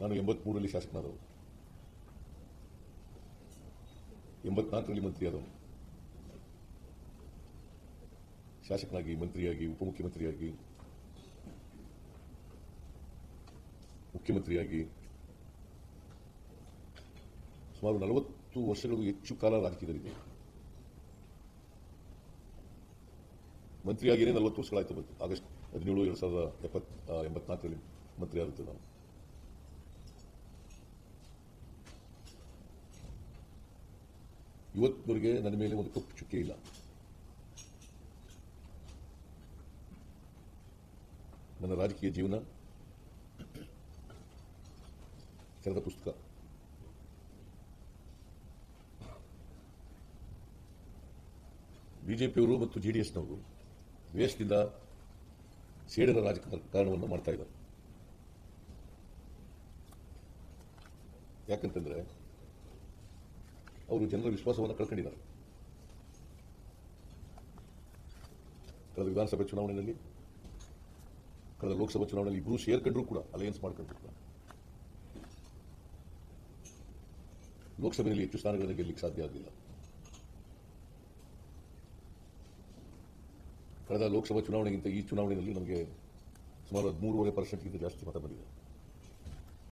ನಾನು 83ರಲ್ಲಿ ಶಾಸಕನಾದವನು, 84ರಲ್ಲಿ ಮಂತ್ರಿಯಾದವನು. ಶಾಸಕನಾಗಿ, ಮಂತ್ರಿಯಾಗಿ, ಉಪಮುಖ್ಯಮಂತ್ರಿಯಾಗಿ, ಮುಖ್ಯಮಂತ್ರಿಯಾಗಿ ಸುಮಾರು 40 ವರ್ಷಗಳು ಹೆಚ್ಚು ಕಾಲ ರಾಜಕೀಯದಲ್ಲಿದೆ. ಮಂತ್ರಿಯಾಗಿಯೇ 40 ವರ್ಷಗಳಾಯ್ತು. ಆಗಸ್ಟ್ 17, 1984ರಲ್ಲಿ ಮಂತ್ರಿ ಆಗುತ್ತೆ. ನಾವು ಇವತ್ತಿನವರೆಗೆ ನನ್ನ ಮೇಲೆ ಒಂದು ಕಪ್ಪು ಚುಕ್ಕೆ ಇಲ್ಲ. ನನ್ನ ರಾಜಕೀಯ ಜೀವನ ತೆರೆದ ಪುಸ್ತಕ. ಬಿಜೆಪಿಯವರು ಮತ್ತು ಜೆಡಿಎಸ್ನವರು ದ್ವೇಷದಿಂದ ಸೇಡಿನ ರಾಜಕಾರಣವನ್ನು ಮಾಡ್ತಾ ಇದ್ದಾರೆ. ಯಾಕಂತಂದ್ರೆ ಅವರು ಜನರ ವಿಶ್ವಾಸವನ್ನು ಕಳ್ಕೊಂಡಿದ್ದಾರೆ. ಕಳೆದ ವಿಧಾನಸಭೆ ಚುನಾವಣೆಯಲ್ಲಿ, ಕಳೆದ ಲೋಕಸಭಾ ಚುನಾವಣೆಯಲ್ಲಿ ಇಬ್ಬರು ಸೇರ್ಕೊಂಡ್ರು ಕೂಡ, ಅಲಯನ್ಸ್ ಮಾಡ್ಕೊಂಡ್ರು ಕೂಡ ಲೋಕಸಭೆಯಲ್ಲಿ ಹೆಚ್ಚು ಸ್ಥಾನಗಳನ್ನು ಗೆಲ್ಲಲಿಕ್ಕೆ ಸಾಧ್ಯ ಆಗಲಿಲ್ಲ. ಕಳೆದ ಲೋಕಸಭಾ ಚುನಾವಣೆಗಿಂತ ಈ ಚುನಾವಣೆಯಲ್ಲಿ ನಮಗೆ ಸುಮಾರು 13.5% ಜಾಸ್ತಿ ಮತ ಬಂದಿದೆ.